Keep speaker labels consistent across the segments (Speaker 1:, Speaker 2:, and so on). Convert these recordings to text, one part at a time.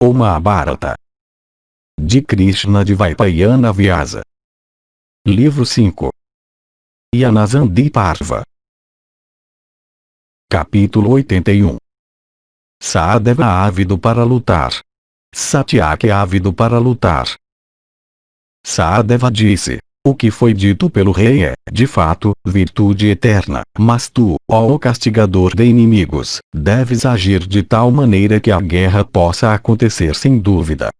Speaker 1: O Mahabharata. De Krishna de Vaipayana Vyasa. Livro 5. Yanasandiparva. Capítulo 81. Sahadeva ávido para lutar. Satyaki ávido para lutar. Sahadeva disse: o que foi dito pelo rei é, de fato, virtude eterna, mas tu, ó castigador de inimigos, deves agir de tal maneira que a guerra possa acontecer sem dúvida.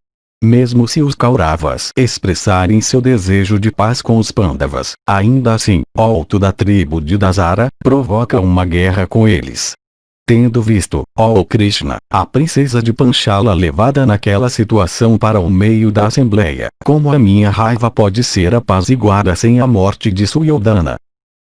Speaker 1: Mesmo se os Kauravas expressarem seu desejo de paz com os Pandavas, ainda assim, ó tu da tribo de Dasara, provoca uma guerra com eles. Tendo visto, ó Krishna, a princesa de Panchala levada naquela situação para o meio da assembleia, como a minha raiva pode ser apaziguada sem a morte de Suyoddhana?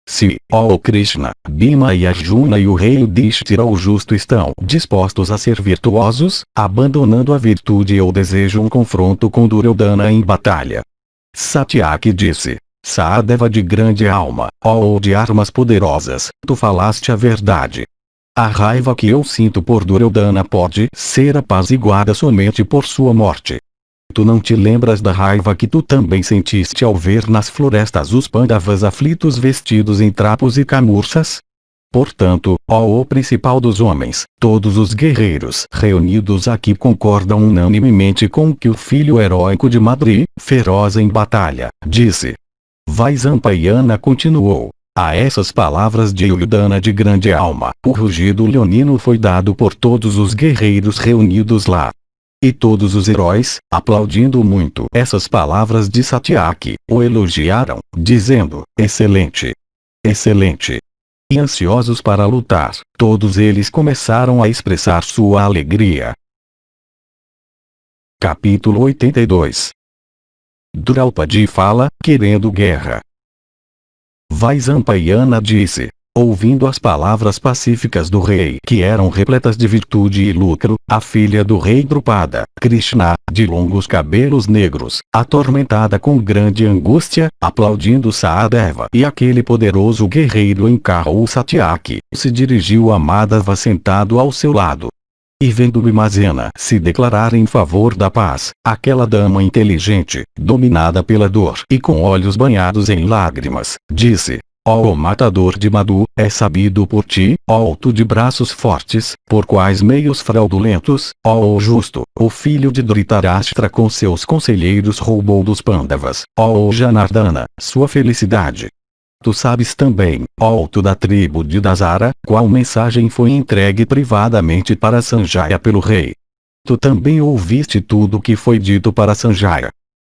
Speaker 1: Se, ó Krishna, Bhima e Arjuna e o rei Yudhishthira o justo estão dispostos a ser virtuosos, abandonando a virtude eu desejo um confronto com Duryodhana em batalha. Satyaki disse: Sahadeva de grande alma, ó de armas poderosas, tu falaste a verdade. A raiva que eu sinto por Duryodhana pode ser apaziguada somente por sua morte. Tu não te lembras da raiva que tu também sentiste ao ver nas florestas os Pandavas aflitos vestidos em trapos e camurças? Portanto, ó o principal dos homens, todos os guerreiros reunidos aqui concordam unanimemente com que o filho heróico de Madri, feroz em batalha, disse. Vaisampayana continuou. A essas palavras de Duryodhana de grande alma, o rugido leonino foi dado por todos os guerreiros reunidos lá. E todos os heróis, aplaudindo muito essas palavras de Satyaki, o elogiaram, dizendo: excelente! Excelente! E ansiosos para lutar, todos eles começaram a expressar sua alegria. Capítulo 82. Draupadi fala, querendo guerra. Vaisampayana disse, ouvindo as palavras pacíficas do rei que eram repletas de virtude e lucro, a filha do rei Drupada, Krishna, de longos cabelos negros, atormentada com grande angústia, aplaudindo Sahadeva e aquele poderoso guerreiro em carro Satyaki, se dirigiu a Madhava sentado ao seu lado. E vendo Bhimazena se declarar em favor da paz, aquela dama inteligente, dominada pela dor e com olhos banhados em lágrimas, disse: ó matador de Madhu, é sabido por ti, ó tu de braços fortes, por quais meios fraudulentos, ó justo, o filho de Dhritarashtra com seus conselheiros roubou dos Pandavas, ó Janardana, sua felicidade. Tu sabes também, ó tu da tribo de Dasara, qual mensagem foi entregue privadamente para Sanjaya pelo rei. Tu também ouviste tudo o que foi dito para Sanjaya.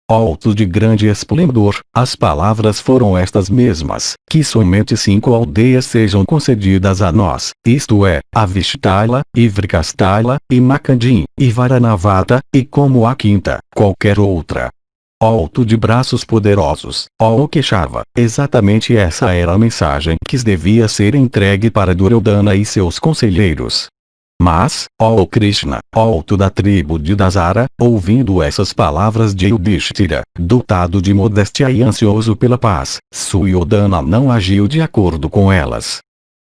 Speaker 1: Ó tu de grande esplendor, as palavras foram estas mesmas, que somente 5 aldeias sejam concedidas a nós, isto é, Avishtaila, Ivrikasthaila, e Makandim, e Varanavata, e como a quinta, qualquer outra. Ó tu de braços poderosos, ó Keshava, exatamente essa era a mensagem que devia ser entregue para Duryodhana e seus conselheiros. Mas, ó Krishna, ó tu da tribo de Dasara, ouvindo essas palavras de Yudhishthira, dotado de modéstia e ansioso pela paz, Suyoddhana não agiu de acordo com elas.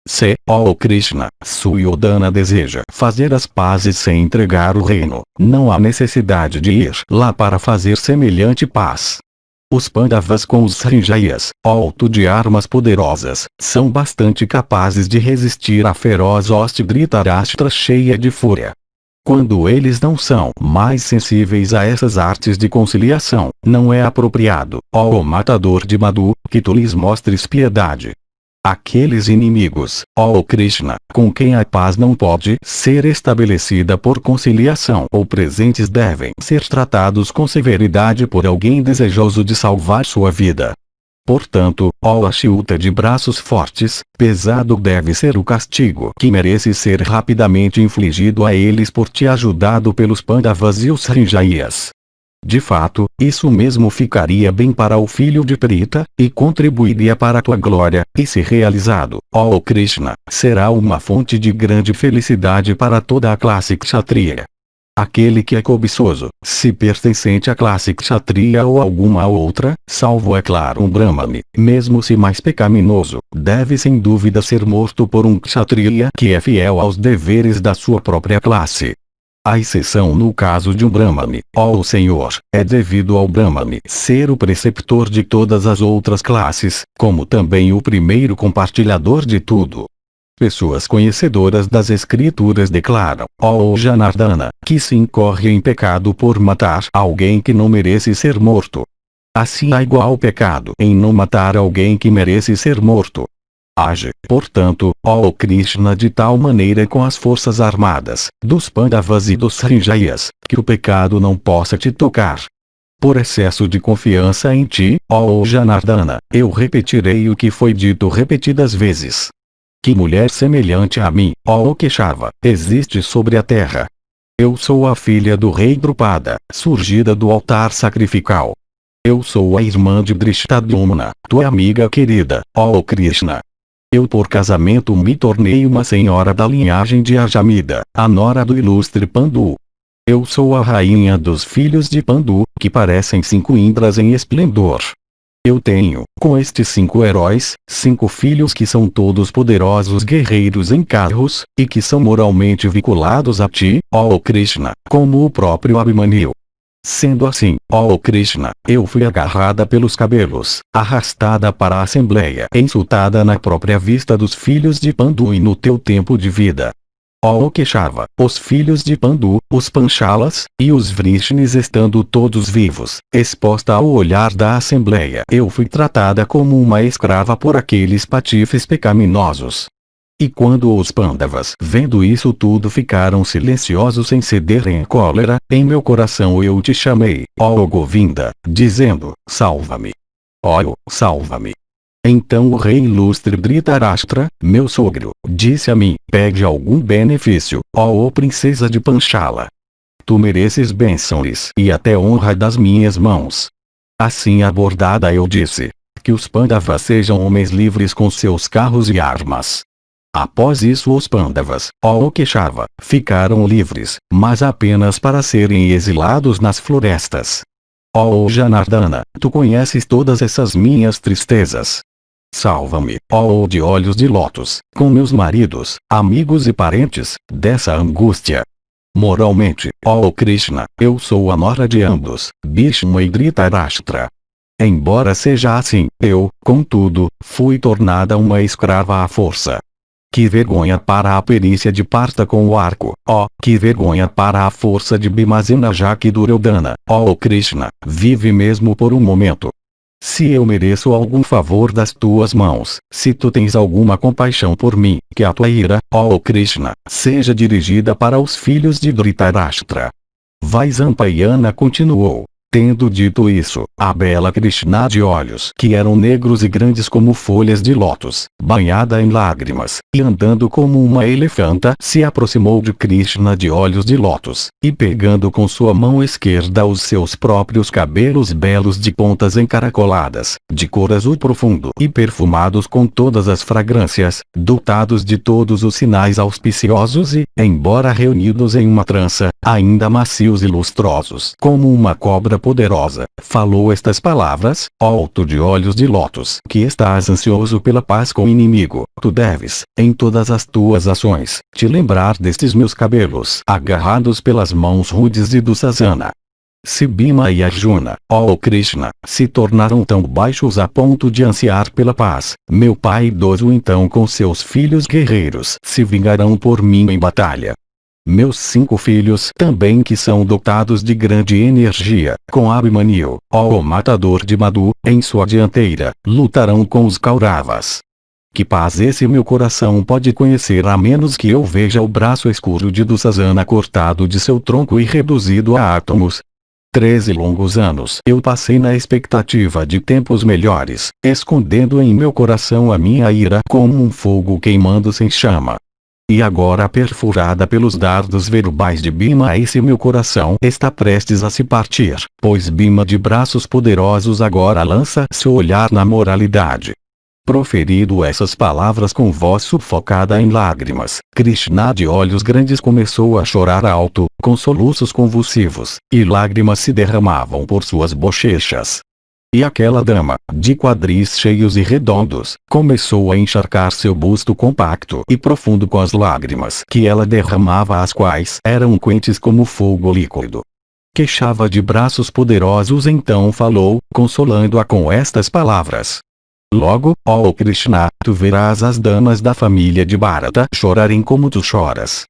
Speaker 1: Se, ó Krishna, Suyoddhana deseja fazer as pazes sem entregar o reino, não há necessidade de ir lá para fazer semelhante paz. Os Pandavas com os Sanjayas, ó tu de armas poderosas, são bastante capazes de resistir à feroz hoste Dhritarashtra cheia de fúria. Quando eles não são mais sensíveis a essas artes de conciliação, não é apropriado, ó matador de Madhu, que tu lhes mostres piedade. Aqueles inimigos, ó Krishna, com quem a paz não pode ser estabelecida por conciliação ou presentes devem ser tratados com severidade por alguém desejoso de salvar sua vida. Portanto, ó Achyuta de braços fortes, pesado deve ser o castigo que merece ser rapidamente infligido a eles por te ajudado pelos Pandavas e os Sanjayas. De fato, isso mesmo ficaria bem para o filho de Pritha, e contribuiria para a tua glória, e se realizado, ó Krishna, será uma fonte de grande felicidade para toda a classe Kshatriya. Aquele que é cobiçoso, se pertencente à classe Kshatriya ou alguma outra, salvo é claro um Brahmane, mesmo se mais pecaminoso, deve sem dúvida ser morto por um Kshatriya que é fiel aos deveres da sua própria classe. A exceção no caso de um Brahmane, ó Senhor, é devido ao Brahmane ser o preceptor de todas as outras classes, como também o primeiro compartilhador de tudo. Pessoas conhecedoras das escrituras declaram, ó Janardana, que se incorre em pecado por matar alguém que não merece ser morto. Assim há igual pecado em não matar alguém que merece ser morto. Age, portanto, ó Krishna de tal maneira com as forças armadas, dos Pandavas e dos Sanjayas, que o pecado não possa te tocar. Por excesso de confiança em ti, ó Janardana, eu repetirei o que foi dito repetidas vezes. Que mulher semelhante a mim, ó Keshava, existe sobre a terra? Eu sou a filha do rei Drupada, surgida do altar sacrificial. Eu sou a irmã de Drishtadyumna, tua amiga querida, ó Krishna. Eu por casamento me tornei uma senhora da linhagem de Ajamida, a nora do ilustre Pandu. Eu sou a rainha dos filhos de Pandu, que parecem 5 Indras em esplendor. Eu tenho, com estes 5 heróis, 5 filhos que são todos poderosos guerreiros em carros, e que são moralmente vinculados a ti, ó Krishna, como o próprio Abhimanyu. Sendo assim, ó Krishna, eu fui agarrada pelos cabelos, arrastada para a assembleia e insultada na própria vista dos filhos de Pandu e no teu tempo de vida. Ó Keshava, os filhos de Pandu, os Panchalas, e os Vrishnis estando todos vivos, exposta ao olhar da assembleia, eu fui tratada como uma escrava por aqueles patifes pecaminosos. E quando os Pandavas, vendo isso tudo, ficaram silenciosos sem cederem à cólera, em meu coração eu te chamei, ó Govinda, dizendo, salva-me. Ó, salva-me. Então o rei ilustre Dhritarashtra, meu sogro, disse a mim, pede algum benefício, ó princesa de Panchala. Tu mereces bênçãos e até honra das minhas mãos. Assim abordada eu disse, que os Pandavas sejam homens livres com seus carros e armas. Após isso os Pandavas, ó Keshava, ficaram livres, mas apenas para serem exilados nas florestas. Ó Janardana, tu conheces todas essas minhas tristezas. Salva-me, ó de olhos de lótus, com meus maridos, amigos e parentes, dessa angústia. Moralmente, ó Krishna, eu sou a nora de ambos, Bhishma e Dhritarashtra. Embora seja assim, eu, contudo, fui tornada uma escrava à força. Que vergonha para a perícia de Partha com o arco, ó, que vergonha para a força de Bhimazena, já que Duryodhana, ó Krishna, vive mesmo por um momento. Se eu mereço algum favor das tuas mãos, se tu tens alguma compaixão por mim, que a tua ira, ó Krishna, seja dirigida para os filhos de Dhritarashtra. Vaisampayana continuou. Tendo dito isso, a bela Krishna de olhos que eram negros e grandes como folhas de lótus, banhada em lágrimas, e andando como uma elefanta, se aproximou de Krishna de olhos de lótus, e pegando com sua mão esquerda os seus próprios cabelos belos de pontas encaracoladas, de cor azul profundo e perfumados com todas as fragrâncias, dotados de todos os sinais auspiciosos e, embora reunidos em uma trança, ainda macios e lustrosos como uma cobra poderosa, falou estas palavras, ó tu de olhos de lótus, que estás ansioso pela paz com o inimigo, tu deves, em todas as tuas ações, te lembrar destes meus cabelos agarrados pelas mãos rudes de Dussasana. Se Bhima e Arjuna, ó Krishna, se tornaram tão baixos a ponto de ansiar pela paz, meu pai idoso então com seus filhos guerreiros se vingarão por mim em batalha. Meus 5 filhos também que são dotados de grande energia, com Abhimanyu, ó matador de Madhu, em sua dianteira, lutarão com os Kauravas. Que paz esse meu coração pode conhecer a menos que eu veja o braço escuro de Dussasana cortado de seu tronco e reduzido a átomos. 13 longos anos eu passei na expectativa de tempos melhores, escondendo em meu coração a minha ira como um fogo queimando sem chama. E agora perfurada pelos dardos verbais de Bhima esse meu coração está prestes a se partir, pois Bhima de braços poderosos agora lança seu olhar na moralidade. Proferido essas palavras com voz sufocada em lágrimas, Krishna de olhos grandes começou a chorar alto, com soluços convulsivos, e lágrimas se derramavam por suas bochechas. E aquela dama, de quadris cheios e redondos, começou a encharcar seu busto compacto e profundo com as lágrimas que ela derramava, as quais eram quentes como fogo líquido. Queixava de braços poderosos, então falou, consolando-a com estas palavras. Logo, ó Krishna, tu verás as damas da família de Bharata chorarem como tu choras.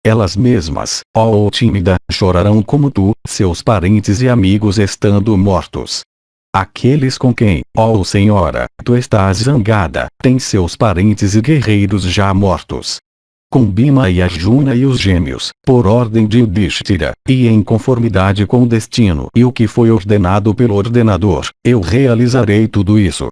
Speaker 1: Elas mesmas, ó tímida, chorarão como tu, seus parentes e amigos estando mortos. Aqueles com quem, ó Senhora, tu estás zangada, têm seus parentes e guerreiros já mortos. Com Bhima e Arjuna e os gêmeos, por ordem de Yudhishthira, e em conformidade com o destino e o que foi ordenado pelo ordenador, eu realizarei tudo isso.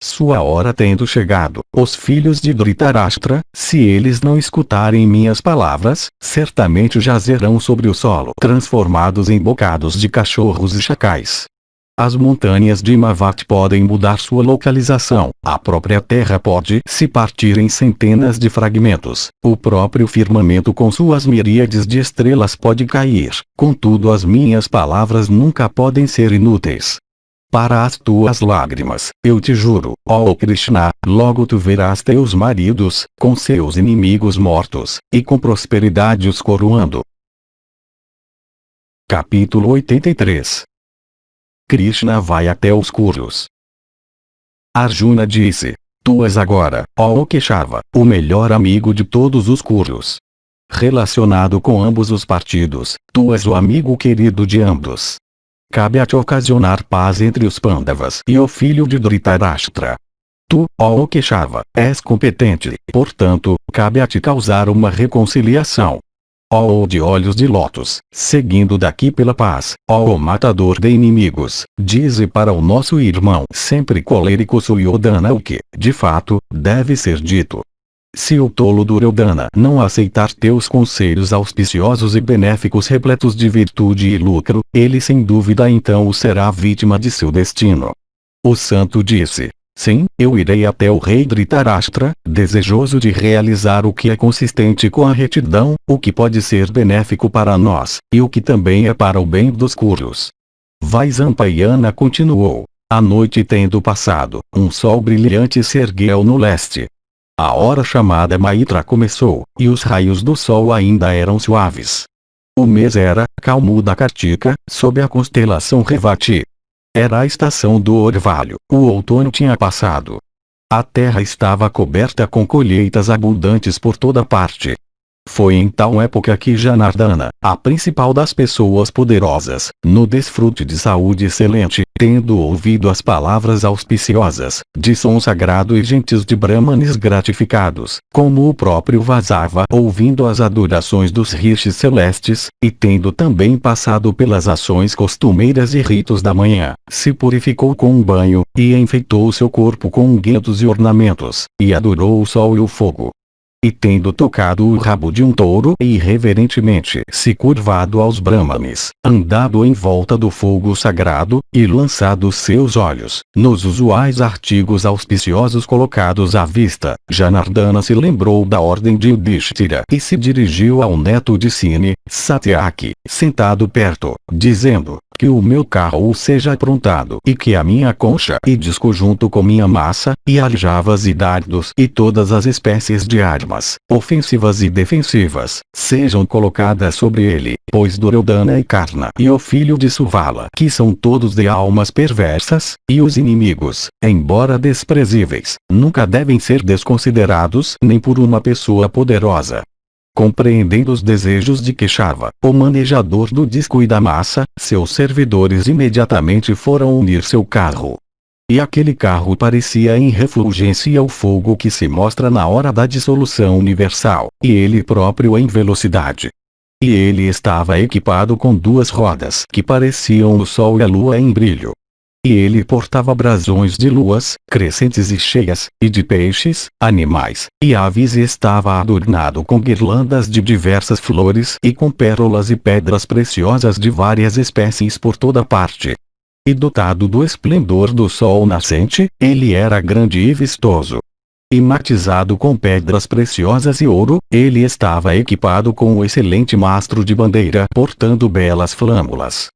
Speaker 1: Sua hora tendo chegado, os filhos de Dhritarashtra, se eles não escutarem minhas palavras, certamente jazerão sobre o solo, transformados em bocados de cachorros e chacais. As montanhas de Himavat podem mudar sua localização, a própria terra pode se partir em centenas de fragmentos, o próprio firmamento com suas miríades de estrelas pode cair, contudo as minhas palavras nunca podem ser inúteis. Para as tuas lágrimas, eu te juro, ó Krishna, logo tu verás teus maridos, com seus inimigos mortos, e com prosperidade os coroando. Capítulo 83. Krishna vai até os Kurus. Arjuna disse: Tu és agora, ó Keshava, o melhor amigo de todos os Kurus. Relacionado com ambos os partidos, tu és o amigo querido de ambos. Cabe a te ocasionar paz entre os Pandavas e o filho de Dhritarashtra. Tu, ó Keshava, és competente, portanto, cabe a te causar uma reconciliação. Ó de olhos de lótus, seguindo daqui pela paz, ó matador de inimigos, dize para o nosso irmão sempre colérico Suryodhana o que, de fato, deve ser dito. Se o tolo Duryodhana não aceitar teus conselhos auspiciosos e benéficos repletos de virtude e lucro, ele sem dúvida então o será vítima de seu destino. O santo disse: Sim, eu irei até o rei Dhritarashtra, desejoso de realizar o que é consistente com a retidão, o que pode ser benéfico para nós, e o que também é para o bem dos Kurus. Vaisampayana continuou. A noite tendo passado, um sol brilhante se ergueu no leste. A hora chamada Maitra começou, e os raios do sol ainda eram suaves. O mês era Kalmuda Kartika, sob a constelação Revati. Era a estação do orvalho, o outono tinha passado. A terra estava coberta com colheitas abundantes por toda parte. Foi em tal época que Janardana, a principal das pessoas poderosas, no desfrute de saúde excelente, tendo ouvido as palavras auspiciosas, de som sagrado e gentis de Brahmanes gratificados, como o próprio Vasava, ouvindo as adorações dos rishis celestes, e tendo também passado pelas ações costumeiras e ritos da manhã, se purificou com um banho, e enfeitou seu corpo com unguentos e ornamentos, e adorou o sol e o fogo. E tendo tocado o rabo de um touro e reverentemente se curvado aos Brahmanes, andado em volta do fogo sagrado, e lançado seus olhos nos usuais artigos auspiciosos colocados à vista, Janardana se lembrou da ordem de Yudhishthira e se dirigiu ao neto de Sini, Satyaki, sentado perto, dizendo: que o meu carro seja aprontado e que a minha concha e disco junto com minha massa, e aljavas e dardos e todas as espécies de armas, ofensivas e defensivas, sejam colocadas sobre ele, pois Duryodhana e Karna e o filho de Suvala, que são todos de almas perversas, e os inimigos, embora desprezíveis, nunca devem ser desconsiderados nem por uma pessoa poderosa. Compreendendo os desejos de Keshava, o manejador do disco e da massa, seus servidores imediatamente foram unir seu carro. E aquele carro parecia em refulgência ao fogo que se mostra na hora da dissolução universal, e ele próprio em velocidade. E ele estava equipado com duas rodas que pareciam o sol e a lua em brilho. E ele portava brasões de luas, crescentes e cheias, e de peixes, animais, e aves, e estava adornado com guirlandas de diversas flores e com pérolas e pedras preciosas de várias espécies por toda parte. E dotado do esplendor do sol nascente, ele era grande e vistoso. E matizado com pedras preciosas e ouro, ele estava equipado com um excelente mastro de bandeira portando belas flâmulas.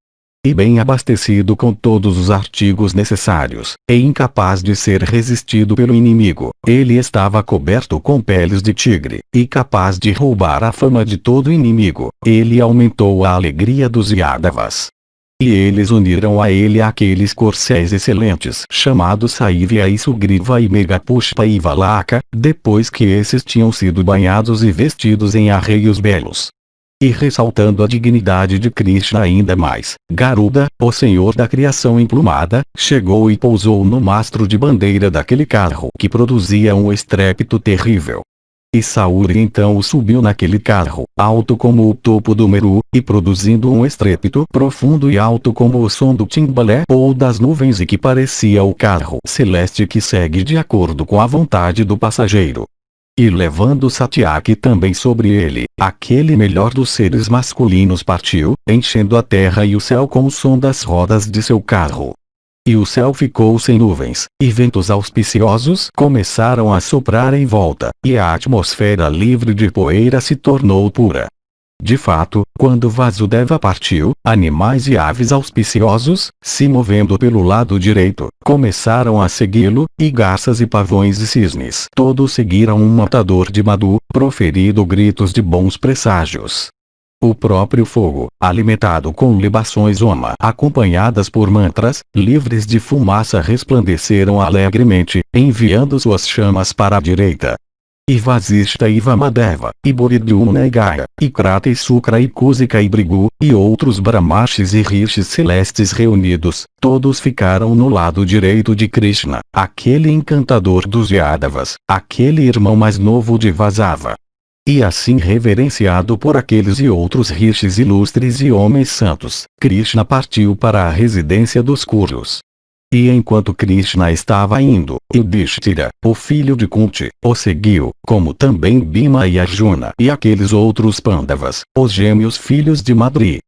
Speaker 1: e bem abastecido com todos os artigos necessários, e incapaz de ser resistido pelo inimigo. Ele estava coberto com peles de tigre, e capaz de roubar a fama de todo inimigo. Ele aumentou a alegria dos Yadavas. E eles uniram a ele aqueles corcéis excelentes chamados Saivya e Sugriva e Megapushpa e Valaka, depois que esses tinham sido banhados e vestidos em arreios belos. E ressaltando a dignidade de Krishna ainda mais, Garuda, o senhor da criação emplumada, chegou e pousou no mastro de bandeira daquele carro que produzia um estrépito terrível. E Sauri então subiu naquele carro, alto como o topo do Meru, e produzindo um estrépito profundo e alto como o som do timbalé ou das nuvens e que parecia o carro celeste que segue de acordo com a vontade do passageiro. E levando Satyaki também sobre ele, aquele melhor dos seres masculinos partiu, enchendo a terra e o céu com o som das rodas de seu carro. E o céu ficou sem nuvens, e ventos auspiciosos começaram a soprar em volta, e a atmosfera livre de poeira se tornou pura. De fato, quando Vasudeva partiu, animais e aves auspiciosos, se movendo pelo lado direito, começaram a segui-lo, e garças e pavões e cisnes todos seguiram um matador de Madhu, proferindo gritos de bons presságios. O próprio fogo, alimentado com libações Oma acompanhadas por mantras, livres de fumaça resplandeceram alegremente, enviando suas chamas para a direita. E Vasishta e Vamadeva, e Boridyumna e Gaia, e Krata e Sukra e Kusika e Brigu, e outros Brahmashis e Rishis celestes reunidos, todos ficaram no lado direito de Krishna, aquele encantador dos Yadavas, aquele irmão mais novo de Vasava. E assim reverenciado por aqueles e outros rishis ilustres e homens santos, Krishna partiu para a residência dos Kurus. E enquanto Krishna estava indo, Yudhishthira, o filho de Kunti, o seguiu, como também Bhima e Arjuna e aqueles outros Pandavas, os gêmeos filhos de Madri.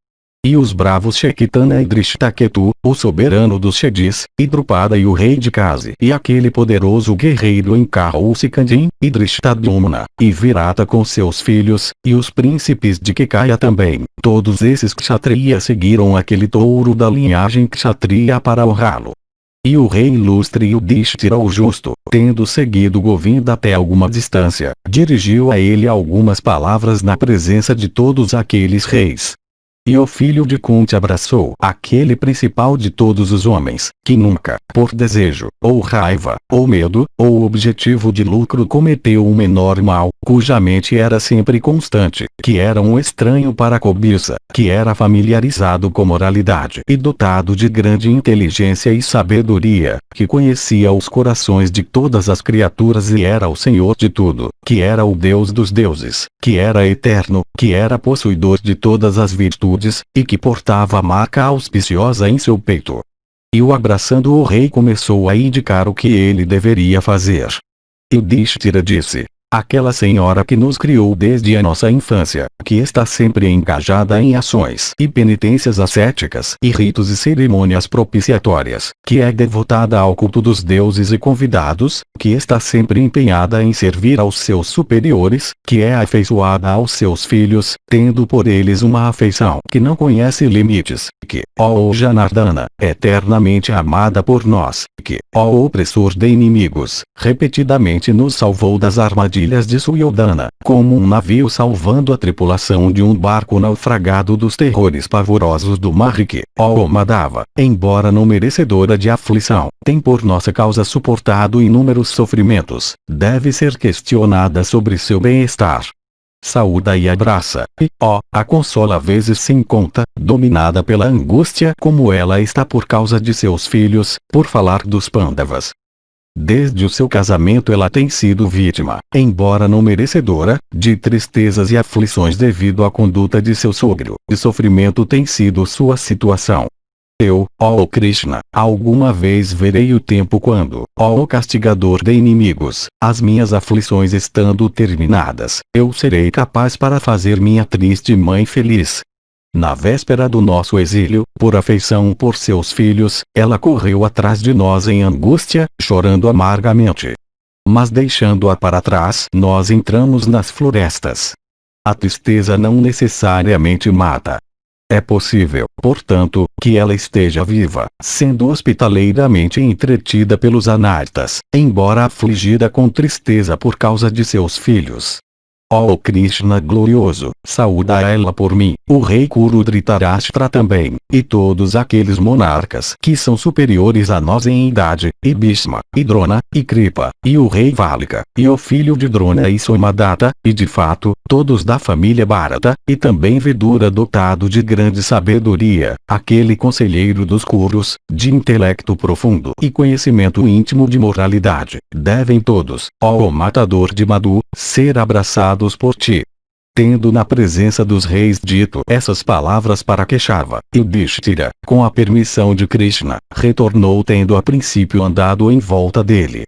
Speaker 1: E os bravos Shekitana e Drishtaketu, o soberano dos Shedis, e Drupada e o rei de Kasi e aquele poderoso guerreiro em carro Sikandin, e Drishtadyumna, e Virata com seus filhos, e os príncipes de Kekaya também, todos esses Kshatriyas seguiram aquele touro da linhagem Kshatriya para honrá-lo. E o rei ilustre Yudhishthira o justo, tendo seguido Govinda até alguma distância, dirigiu a ele algumas palavras na presença de todos aqueles reis. E o filho de Kunti abraçou aquele principal de todos os homens, que nunca, por desejo, ou raiva, ou medo, ou objetivo de lucro cometeu o menor mal, cuja mente era sempre constante, que era um estranho para a cobiça, que era familiarizado com moralidade e dotado de grande inteligência e sabedoria, que conhecia os corações de todas as criaturas e era o Senhor de tudo, que era o Deus dos deuses, que era eterno, que era possuidor de todas as virtudes, e que portava a marca auspiciosa em seu peito. E o abraçando o rei começou a indicar o que ele deveria fazer. Yudhishthira disse: aquela senhora que nos criou desde a nossa infância, que está sempre engajada em ações e penitências ascéticas e ritos e cerimônias propiciatórias, que é devotada ao culto dos deuses e convidados, que está sempre empenhada em servir aos seus superiores, que é afeiçoada aos seus filhos, tendo por eles uma afeição que não conhece limites, que, ó Janardana, eternamente amada por nós, que, ó opressor de inimigos, repetidamente nos salvou das armadilhas de Suyodhana, como um navio salvando a tripulação de um barco naufragado dos terrores pavorosos do mar e que, ó Madhava, embora não merecedora de aflição, tem por nossa causa suportado inúmeros sofrimentos, deve ser questionada sobre seu bem-estar. Saúda e abraça, e, ó, a consola vezes sem conta, dominada pela angústia como ela está por causa de seus filhos, por falar dos Pandavas. Desde o seu casamento ela tem sido vítima, embora não merecedora, de tristezas e aflições devido à conduta de seu sogro, e sofrimento tem sido sua situação. Eu, ó Krishna, alguma vez verei o tempo quando, ó castigador de inimigos, as minhas aflições estando terminadas, eu serei capaz para fazer minha triste mãe feliz. Na véspera do nosso exílio, por afeição por seus filhos, ela correu atrás de nós em angústia, chorando amargamente. Mas deixando-a para trás, nós entramos nas florestas. A tristeza não necessariamente mata. É possível, portanto, que ela esteja viva, sendo hospitaleiramente entretida pelos anartas, embora afligida com tristeza por causa de seus filhos. Ó Krishna glorioso, saúda ela por mim, o rei Kuru Dhritarashtra também, e todos aqueles monarcas que são superiores a nós em idade, e Bhishma, e Drona, e Kripa, e o rei Valika, e o filho de Drona e Somadatta, e de fato, todos da família Bharata, e também Vidura dotado de grande sabedoria, aquele conselheiro dos Kurus, de intelecto profundo e conhecimento íntimo de moralidade, devem todos, ó matador de Madhu, ser abraçados por ti. Tendo na presença dos reis dito essas palavras para Keshava, Yudhishthira, com a permissão de Krishna, retornou tendo a princípio andado em volta dele.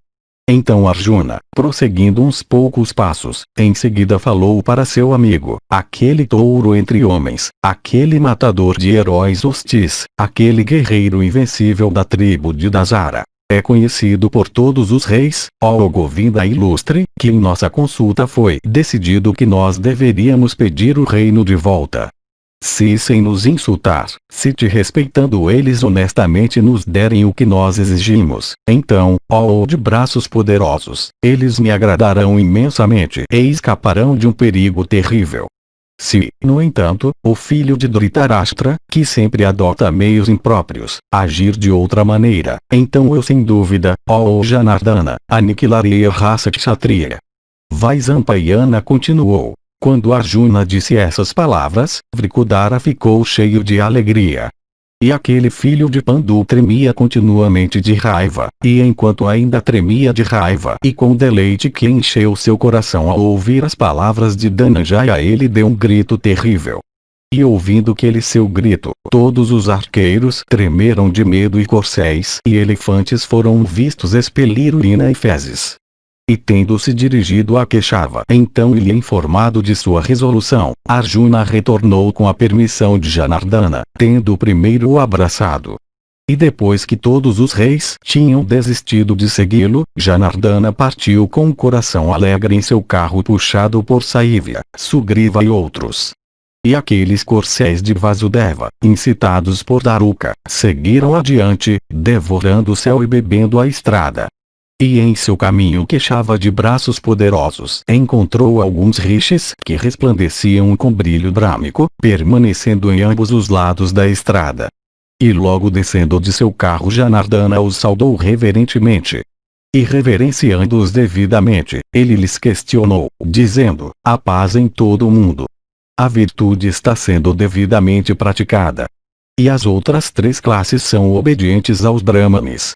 Speaker 1: Então Arjuna, prosseguindo uns poucos passos, em seguida falou para seu amigo, aquele touro entre homens, aquele matador de heróis hostis, aquele guerreiro invencível da tribo de Dasara. É conhecido por todos os reis, ó Govinda ilustre, que em nossa consulta foi decidido que nós deveríamos pedir o reino de volta. Se sem nos insultar, se te respeitando eles honestamente nos derem o que nós exigimos, então, ó de braços poderosos, eles me agradarão imensamente e escaparão de um perigo terrível. Se, no entanto, o filho de Dhritarashtra, que sempre adota meios impróprios, agir de outra maneira, então eu sem dúvida, ó Janardana, aniquilarei a raça kshatriya. Vaisampayana continuou. Quando Arjuna disse essas palavras, Vrikudara ficou cheio de alegria. E aquele filho de Pandu tremia continuamente de raiva, e enquanto ainda tremia de raiva e com deleite que encheu seu coração ao ouvir as palavras de Dhananjaya, ele deu um grito terrível. E ouvindo aquele seu grito, todos os arqueiros tremeram de medo e corcéis e elefantes foram vistos expelir urina e fezes. E tendo-se dirigido a Keshava, então lhe informado de sua resolução, Arjuna retornou com a permissão de Janardana, tendo primeiro o abraçado. E depois que todos os reis tinham desistido de segui-lo, Janardana partiu com o coração alegre em seu carro puxado por Saivya, Sugriva e outros. E aqueles corcéis de Vasudeva, incitados por Daruka, seguiram adiante, devorando o céu e bebendo a estrada. E em seu caminho Keshava de braços poderosos encontrou alguns rishis que resplandeciam com brilho brâmico, permanecendo em ambos os lados da estrada. E logo descendo de seu carro Janardana os saudou reverentemente. E reverenciando-os devidamente, ele lhes questionou, dizendo, a paz em todo o mundo. A virtude está sendo devidamente praticada. E as outras três classes são obedientes aos brahmanes.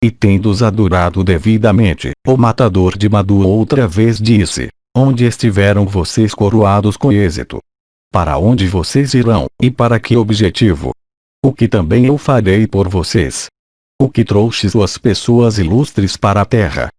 Speaker 1: E tendo-os adorado devidamente, o matador de Madhu outra vez disse, onde estiveram vocês coroados com êxito? Para onde vocês irão, e para que objetivo? O que também eu farei por vocês? O que trouxe suas pessoas ilustres para a terra?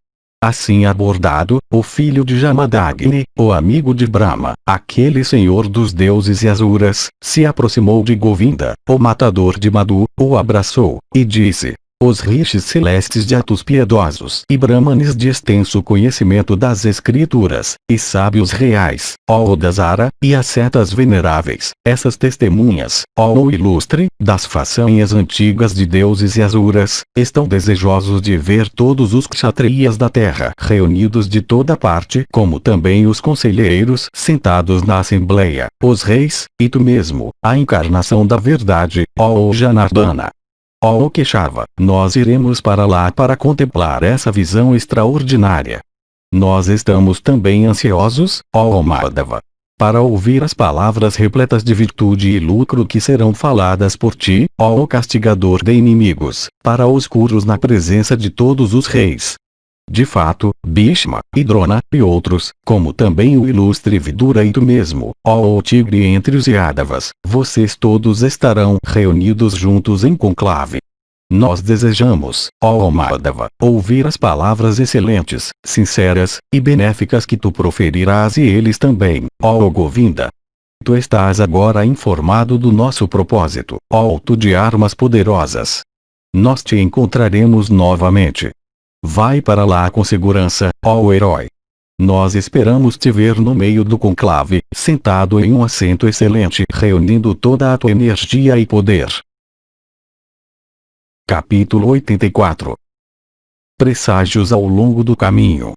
Speaker 1: Assim abordado, o filho de Jamadagni, o amigo de Brahma, aquele senhor dos deuses e asuras, se aproximou de Govinda, o matador de Madhu, o abraçou, e disse, os rishis celestes de atos piedosos e brahmanes de extenso conhecimento das escrituras, e sábios reais, ó Dasara, e ascetas veneráveis, essas testemunhas, ó ilustre, das façanhas antigas de deuses e asuras, estão desejosos de ver todos os kshatriyas da terra reunidos de toda parte, como também os conselheiros sentados na assembleia, os reis, e tu mesmo, a encarnação da verdade, ó Janardana. Ó Keshava, nós iremos para lá para contemplar essa visão extraordinária. Nós estamos também ansiosos, ó Madhava, para ouvir as palavras repletas de virtude e lucro que serão faladas por ti, ó castigador de inimigos, para os Kurus na presença de todos os reis. De fato, Bhishma, e Drona, e outros, como também o ilustre Vidura e tu mesmo, ó tigre entre os Yadavas, vocês todos estarão reunidos juntos em conclave. Nós desejamos, ó Madhava, ouvir as palavras excelentes, sinceras, e benéficas que tu proferirás e eles também, ó Govinda. Tu estás agora informado do nosso propósito, ó tu de armas poderosas. Nós te encontraremos novamente. Vai para lá com segurança, ó herói. Nós esperamos te ver no meio do conclave, sentado em um assento excelente, reunindo toda a tua energia e poder. Capítulo 84. Presságios ao longo do caminho.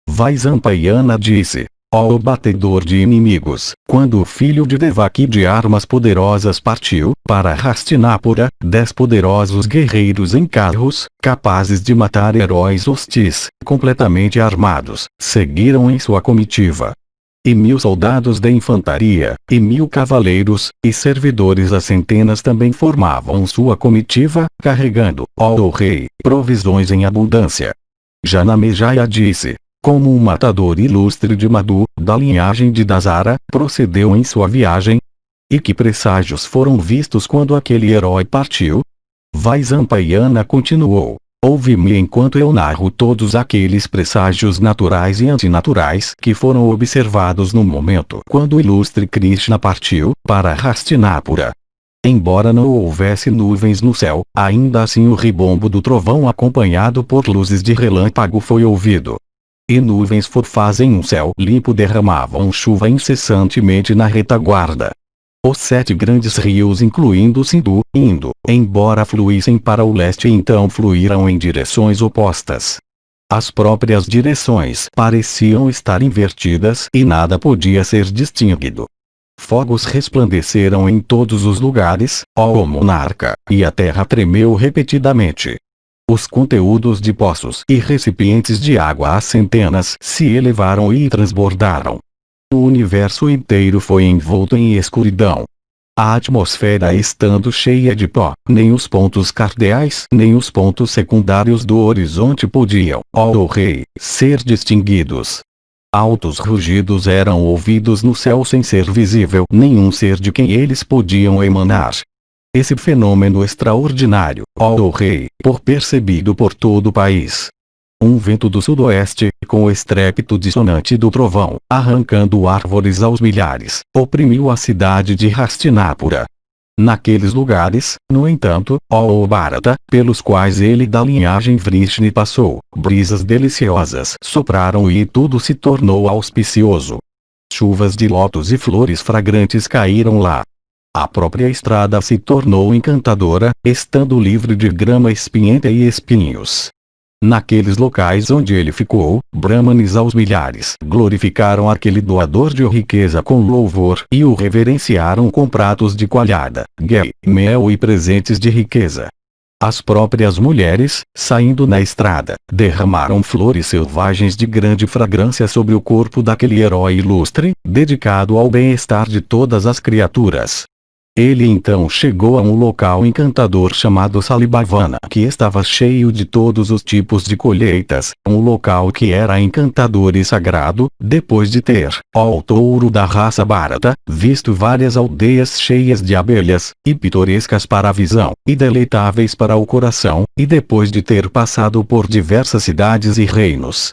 Speaker 1: Vaisampayana disse: ó batedor de inimigos, quando o filho de Devaki de armas poderosas partiu para Hastinapura, 10 poderosos guerreiros em carros, capazes de matar heróis hostis, completamente armados, seguiram em sua comitiva. E 1000 soldados da infantaria, e 1000 cavaleiros, e servidores a centenas também formavam sua comitiva, carregando, ó rei, provisões em abundância. Janamejaya disse: como um matador ilustre de Madhu, da linhagem de Dasara, procedeu em sua viagem? E que presságios foram vistos quando aquele herói partiu? Vaisampayana continuou: ouve-me enquanto eu narro todos aqueles presságios naturais e antinaturais que foram observados no momento quando o ilustre Krishna partiu para Hastinapura. Embora não houvesse nuvens no céu, ainda assim o ribombo do trovão acompanhado por luzes de relâmpago foi ouvido. E nuvens fofas em um céu limpo derramavam chuva incessantemente na retaguarda. Os 7 grandes rios incluindo o Sindhu, Indo, embora fluíssem para o leste então fluíram em direções opostas. As próprias direções pareciam estar invertidas e nada podia ser distinguido. Fogos resplandeceram em todos os lugares, ó monarca, e a terra tremeu repetidamente. Os conteúdos de poços e recipientes de água a centenas se elevaram e transbordaram. O universo inteiro foi envolto em escuridão. A atmosfera estando cheia de pó, nem os pontos cardeais nem os pontos secundários do horizonte podiam, ó rei, ser distinguidos. Altos rugidos eram ouvidos no céu sem ser visível nenhum ser de quem eles podiam emanar. Esse fenômeno extraordinário, ó rei, por percebido por todo o país. Um vento do sudoeste, com o estrépito dissonante do trovão, arrancando árvores aos milhares, oprimiu a cidade de Hastinapura. Naqueles lugares, no entanto, ó Bharata, pelos quais ele da linhagem Vrishni passou, brisas deliciosas sopraram e tudo se tornou auspicioso. Chuvas de lótus e flores fragrantes caíram lá. A própria estrada se tornou encantadora, estando livre de grama espinhenta e espinhos. Naqueles locais onde ele ficou, brahmanes aos milhares glorificaram aquele doador de riqueza com louvor e o reverenciaram com pratos de coalhada, ghee, mel e presentes de riqueza. As próprias mulheres, saindo na estrada, derramaram flores selvagens de grande fragrância sobre o corpo daquele herói ilustre, dedicado ao bem-estar de todas as criaturas. Ele então chegou a um local encantador chamado Salibhavana, que estava cheio de todos os tipos de colheitas, um local que era encantador e sagrado, depois de ter, ó touro da raça Bharata, visto várias aldeias cheias de abelhas, e pitorescas para a visão, e deleitáveis para o coração, e depois de ter passado por diversas cidades e reinos.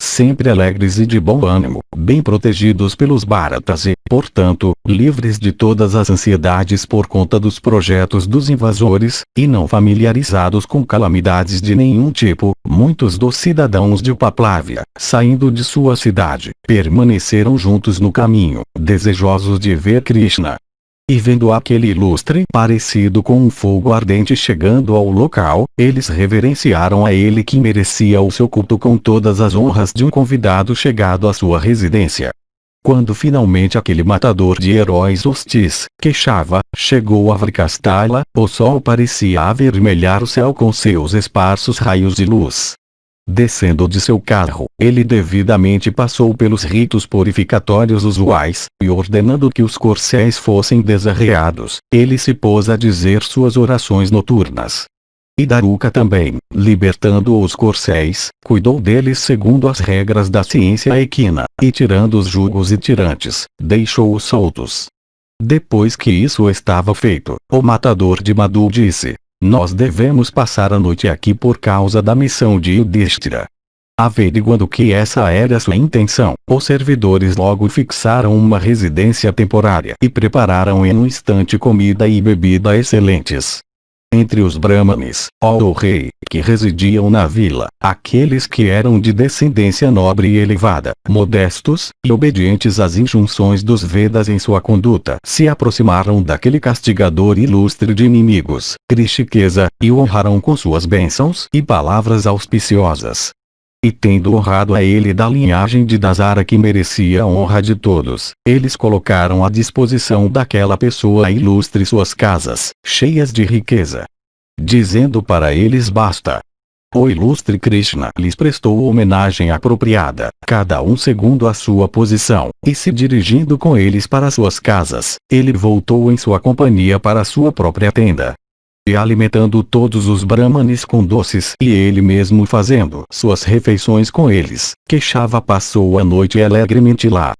Speaker 1: Sempre alegres e de bom ânimo, bem protegidos pelos Bharatas e, portanto, livres de todas as ansiedades por conta dos projetos dos invasores, e não familiarizados com calamidades de nenhum tipo, muitos dos cidadãos de Upaplavya, saindo de sua cidade, permaneceram juntos no caminho, desejosos de ver Krishna. E vendo aquele ilustre parecido com um fogo ardente chegando ao local, eles reverenciaram a ele que merecia o seu culto com todas as honras de um convidado chegado à sua residência. Quando finalmente aquele matador de heróis hostis, Keshava, chegou a Vrikastala, o sol parecia avermelhar o céu com seus esparsos raios de luz. Descendo de seu carro, ele devidamente passou pelos ritos purificatórios usuais, e ordenando que os corcéis fossem desarreados, ele se pôs a dizer suas orações noturnas. E Daruka também, libertando os corcéis, cuidou deles segundo as regras da ciência equina, e tirando os jugos e tirantes, deixou-os soltos. Depois que isso estava feito, o matador de Madhu disse: nós devemos passar a noite aqui por causa da missão de Yudhishthira. Averiguando que essa era sua intenção, os servidores logo fixaram uma residência temporária e prepararam em um instante comida e bebida excelentes. Entre os Brahmanes, ó rei, que residiam na vila, aqueles que eram de descendência nobre e elevada, modestos, e obedientes às injunções dos Vedas em sua conduta, se aproximaram daquele castigador ilustre de inimigos, Krishikesa, e o honraram com suas bênçãos e palavras auspiciosas. E tendo honrado a ele da linhagem de Dasara que merecia a honra de todos, eles colocaram à disposição daquela pessoa ilustre suas casas, cheias de riqueza. Dizendo para eles basta. O ilustre Krishna lhes prestou homenagem apropriada, cada um segundo a sua posição, e se dirigindo com eles para suas casas, ele voltou em sua companhia para sua própria tenda. E alimentando todos os brahmanes com doces e ele mesmo fazendo suas refeições com eles, Keshava passou a noite alegremente lá.